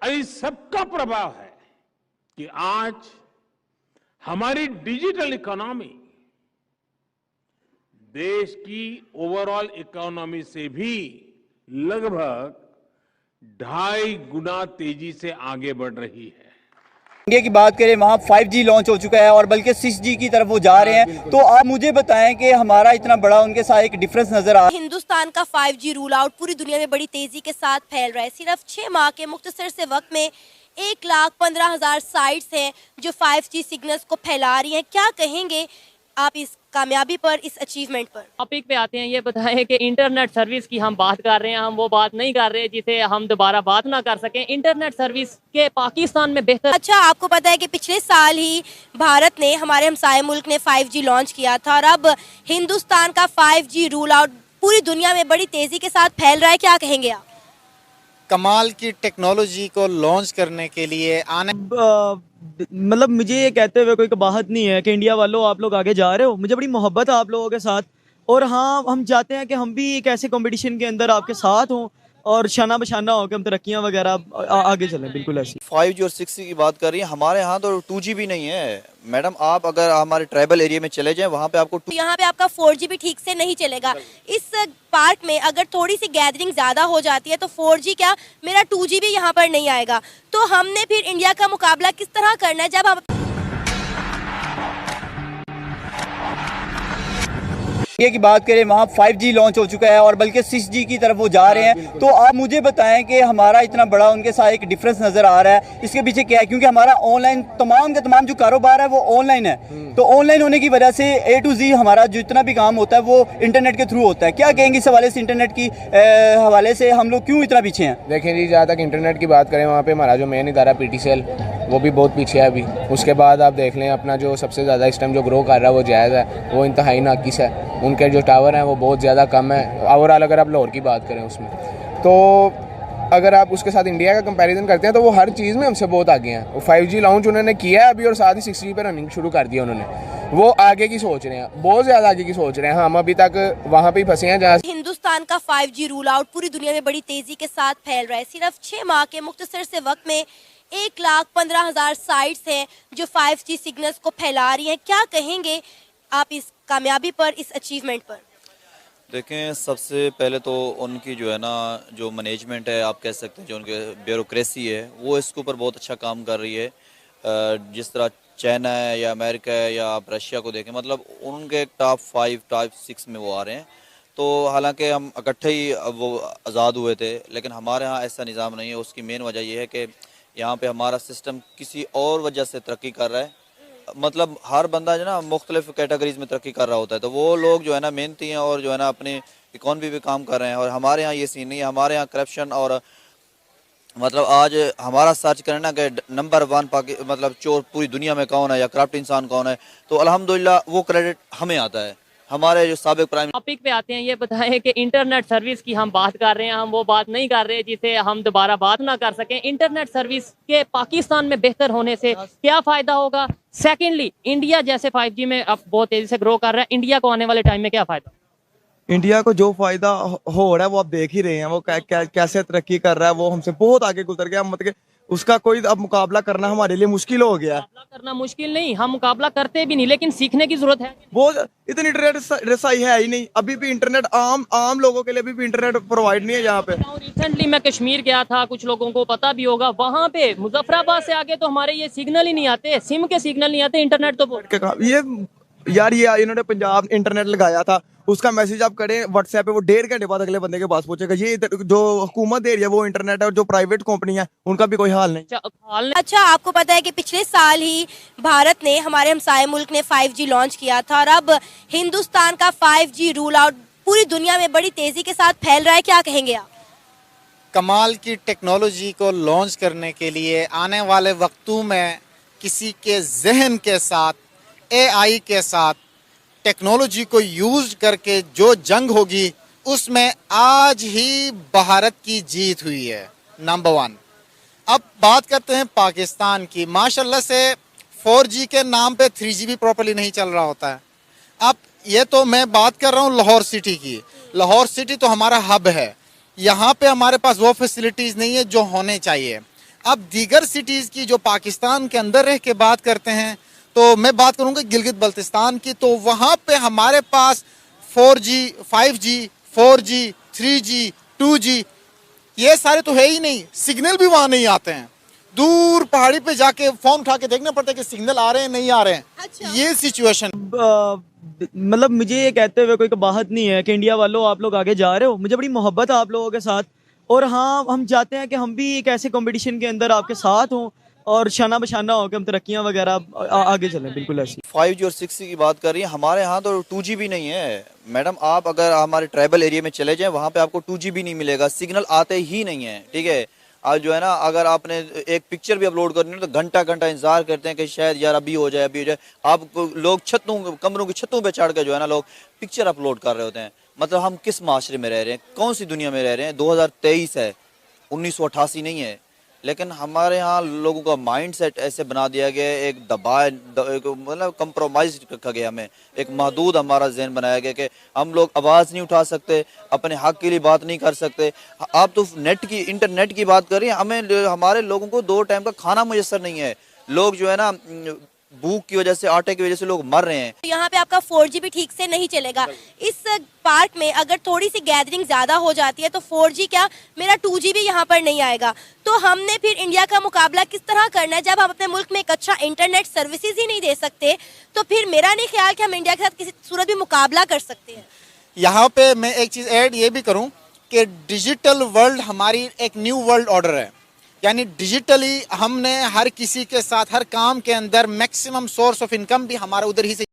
और इस सबका प्रभाव है कि आज हमारी डिजिटल इकोनॉमी देश की ओवरऑल इकोनॉमी से भी लगभग 2.5 गुना तेजी से आगे बढ़ रही है। इंडिया की बात करें, वहाँ 5G लॉन्च हो चुका है और बल्कि 6G की तरफ वो जा रहे हैं। तो आप मुझे बताएं कि हमारा इतना बड़ा उनके साथ एक डिफरेंस नजर आ। हिंदुस्तान का 5G रूल आउट पूरी दुनिया में बड़ी तेजी के साथ फैल रहा है। सिर्फ 6 माह के मुख्तसर से वक्त में 1,15,000 साइट्स हैं जो 5G सिग्नल्स को फैला रही हैं। क्या कहेंगे आप इस कामयाबी पर, इस अचीवमेंट पर? टॉपिक पे आते हैं, ये बताएं कि इंटरनेट सर्विस की हम बात कर रहे हैं, हम वो बात नहीं कर रहे जिसे हम दोबारा बात ना कर सकें। इंटरनेट सर्विस के पाकिस्तान में बेहतर। अच्छा, आपको पता है कि पिछले साल ही भारत ने, हमारे हमसाये मुल्क ने 5G लॉन्च किया था और अब हिंदुस्तान का 5G रूल आउट पूरी दुनिया में बड़ी तेजी के साथ फैल रहा है। क्या कहेंगे आप? कमाल की टेक्नोलॉजी को लॉन्च करने के लिए आने मतलब मुझे ये कहते हुए कोई कबाहत नहीं है कि इंडिया वालों आप लोग आगे जा रहे हो। मुझे बड़ी मोहब्बत है आप लोगों के साथ और हाँ, हम चाहते हैं कि हम भी एक ऐसे कंपटीशन के अंदर आपके साथ हों और शाना बशाना हो कि हम तरक्कियाँ वगैरह आगे चलें। बिल्कुल ऐसी 5G और 6G की बात कर रही है। हमारे यहाँ तो 2G भी नहीं है मैडम। आप अगर हमारे ट्राइबल एरिया में चले जाएं, वहाँ पे आपको यहाँ पे आपका 4G भी ठीक से नहीं चलेगा। इस पार्क में अगर थोड़ी सी गैदरिंग ज्यादा हो जाती है तो 4G क्या, मेरा 2G भी यहाँ पर नहीं आएगा। तो हमने फिर इंडिया का मुकाबला किस तरह करना है जब हम इंडिया की बात करें, वहाँ 5G लॉन्च हो चुका है और बल्कि 6G की तरफ वो जा रहे हैं। तो आप मुझे बताएं कि हमारा इतना बड़ा उनके साथ एक डिफरेंस नजर आ रहा है, इसके पीछे क्या है? क्योंकि हमारा ऑनलाइन तमाम का तमाम जो कारोबार है वो ऑनलाइन है। तो ऑनलाइन होने की वजह से A to Z हमारा जितना भी काम होता है वो इंटरनेट के थ्रू होता है। क्या कहेंगे इस हवाले से, इंटरनेट की हवाले से हम लोग क्यों इतना पीछे हैं? देखें जी, जहाँ तक इंटरनेट की बात करें, वहाँ पे हमारा जो मेन इदारा PTCL वो भी बहुत पीछे है अभी। उसके बाद आप देख लें अपना जो सबसे ज़्यादा इस टाइम जो ग्रो कर रहा है वो जायज़ है, वो इंतहाई नाकिस है। उनके जो टावर हैं वो बहुत ज़्यादा कम है ओवरऑल। अगर आप लाहौर की बात करें उसमें, तो अगर आप उसके साथ इंडिया का कंपैरिजन करते हैं तो वो हर चीज़ में हमसे बहुत आगे हैं। वो 5G लॉन्च उन्होंने किया है अभी और साथ ही 6G पे रनिंग शुरू कर दिया उन्होंने। वो आगे की सोच रहे हैं, बहुत ज़्यादा आगे की सोच रहे हैं। हम अभी तक वहाँ पे ही फंसे हैं जहाँ। हिंदुस्तान का 5G रूल आउट पूरी दुनिया में बड़ी तेजी के साथ फैल रहा है। सिर्फ 6 माह के मुख्तसर से वक्त में 1,15,000 साइट्स हैं जो 5G सिग्नल्स को फैला रही हैं। क्या कहेंगे आप इस कामयाबी पर, इस अचीवमेंट पर? देखें, सबसे पहले तो उनकी जो है ना, जो मैनेजमेंट है आप कह सकते हैं, जो उनके ब्यूरोक्रेसी है वो इसके ऊपर बहुत अच्छा काम कर रही है। जिस तरह चाइना है या अमेरिका है या आप रशिया को देखें, मतलब उनके टॉप 5 टॉप 6 में वो आ रहे हैं। तो हालांकि हम इकट्ठे ही वो आज़ाद हुए थे, लेकिन हमारे यहाँ ऐसा निज़ाम नहीं है। उसकी मेन वजह यह है कि यहाँ पे हमारा सिस्टम किसी और वजह से तरक्की कर रहा है। मतलब हर बंदा जो ना मुख्तलिफ कैटेगरीज में तरक्की कर रहा होता है, तो वो लोग जो है ना मेहनती हैं और जो है ना अपनी इकॉनमी भी काम कर रहे हैं। और हमारे यहाँ ये सीन नहीं है। हमारे यहाँ करप्शन और मतलब आज हमारा सर्च करें ना कि नंबर 1 मतलब चोर पूरी दुनिया में कौन है या करप्ट इंसान कौन है, तो अल्हम्दुलिल्लाह वो क्रेडिट हमें आता है। हमारे जो साबिक प्राइम। टॉपिक पे आते हैं, ये बताएं कि इंटरनेट सर्विस की हम बात कर रहे हैं, हम वो बात नहीं कर रहे जिसे हम दोबारा बात ना कर सकें। इंटरनेट सर्विस के पाकिस्तान में बेहतर होने से क्या फ़ायदा होगा? सेकेंडली, इंडिया जैसे 5G में अब बहुत तेज़ी से ग्रो कर रहा है, इंडिया को आने वाले टाइम में क्या फ़ायदा? इंडिया को जो फायदा हो रहा है वो आप देख ही रहे हैं। वो कैसे तरक्की कर रहा है, वो हमसे बहुत आगे गुजर गया। मतलब उसका कोई अब मुकाबला करना हमारे लिए मुश्किल हो गया। मुकाबला करना मुश्किल नहीं, हम मुकाबला करते भी नहीं, लेकिन सीखने की जरूरत है। वो इतनी रसाई है ही नहीं। अभी भी इंटरनेट आम लोगों के लिए अभी भी इंटरनेट प्रोवाइड नहीं है यहाँ पे। रिसेंटली मैं कश्मीर गया था, कुछ लोगों को पता भी होगा, वहाँ पे मुजफ्फराबाद से आगे तो हमारे ये सिग्नल ही नहीं आते, सिम के सिग्नल नहीं आते, इंटरनेट तो ये यार ये इन्होंने पंजाब इंटरनेट लगाया था, उसका मैसेज आप करें व्हाट्सएप पे, वो 1.5 घंटे बाद अगले बंदे के पास पहुंचेगा। ये जो हुकूमत दे रही है वो इंटरनेट है और जो प्राइवेट कंपनी है उनका भी कोई हाल नहीं। अच्छा, आपको पता है कि पिछले साल ही भारत ने, हमारे हमसाये मुल्क ने 5G लॉन्च किया था और अब हिंदुस्तान का 5G रूल आउट पूरी दुनिया में बड़ी तेजी के साथ फैल रहा है। क्या कहेंगे आप? कमाल की टेक्नोलॉजी को लॉन्च करने के लिए आने वाले वक्तों में किसी के जहन के साथ, AI के साथ, टेक्नोलॉजी को यूज करके जो जंग होगी उसमें आज ही भारत की जीत हुई है, नंबर 1। अब बात करते हैं पाकिस्तान की। माशाल्लाह से 4G के नाम पे 3G भी प्रॉपर्ली नहीं चल रहा होता है। अब ये तो मैं बात कर रहा हूँ लाहौर सिटी की। लाहौर सिटी तो हमारा हब है, यहाँ पे हमारे पास वो फैसिलिटीज़ नहीं है जो होने चाहिए। अब दीगर सिटीज़ की जो पाकिस्तान के अंदर रह के बात करते हैं, तो मैं बात करूंगा गिलगित बल्तिस्तान की, तो वहाँ पे हमारे पास 4G, 5G, 4G, 3G, 2G ये सारे तो है ही नहीं, सिग्नल भी वहाँ नहीं आते हैं। दूर पहाड़ी पे जाके फोन उठा के देखना पड़ता है कि सिग्नल आ रहे हैं नहीं आ रहे हैं। अच्छा। ये सिचुएशन। मतलब मुझे ये कहते हुए कोई कबाहत नहीं है कि इंडिया वालों आप लोग आगे जा रहे हो, मुझे बड़ी मोहब्बत है आप लोगों के साथ। और हाँ, हम चाहते हैं कि हम भी एक ऐसे कंपटीशन के अंदर आपके साथ हों और शाना बशाना हो कि हम तरक्कियाँ वगैरह आगे चलें। बिल्कुल ऐसी 5G और 6G की बात कर रही है, हमारे यहाँ तो 2G भी नहीं है मैडम। आप अगर हमारे ट्राइबल एरिया में चले जाएं, वहाँ पे आपको 2G भी नहीं मिलेगा, सिग्नल आते ही नहीं है। ठीक है, आज जो है ना, अगर आपने एक पिक्चर भी अपलोड करनी है तो घंटा घंटा इंतजार करते हैं कि शायद यार अभी हो जाए, अभी हो जाए। आप लोग कमरों की छतों पे चढ़ के जो है ना लोग पिक्चर अपलोड कर रहे होते हैं। मतलब हम किस माशरे में रह रहे हैं, कौन सी दुनिया में रह रहे हैं? 2023 है, 1988 नहीं है। लेकिन हमारे यहाँ लोगों का माइंड सेट ऐसे बना दिया गया है, एक मतलब कंप्रोमाइज रखा गया, हमें एक महदूद हमारा जहन बनाया गया कि हम लोग आवाज़ नहीं उठा सकते, अपने हक के लिए बात नहीं कर सकते। आप तो इंटरनेट की बात कर रही हैं, हमें हमारे लोगों को 2 टाइम का खाना मुयस्सर नहीं है। लोग जो है ना भूख की वजह से, आटे की वजह से लोग मर रहे हैं। यहाँ पे आपका 4G भी ठीक से नहीं चलेगा। इस पार्क में अगर थोड़ी सी गैदरिंग ज्यादा हो जाती है तो 4G क्या, मेरा 2G भी यहाँ पर नहीं आएगा। तो हमने फिर इंडिया का मुकाबला किस तरह करना है जब हम अपने मुल्क में एक अच्छा इंटरनेट सर्विसेज ही नहीं दे सकते? तो फिर मेरा नहीं ख्याल कि हम इंडिया के साथ किसी सूरत भी मुकाबला कर सकते हैं। यहाँ पे मैं एक चीज़ ऐड ये भी करूँ कि डिजिटल वर्ल्ड हमारी एक न्यू वर्ल्ड ऑर्डर है। यानी डिजिटली हमने हर किसी के साथ हर काम के अंदर मैक्सिमम सोर्स ऑफ इनकम भी हमारा उधर ही से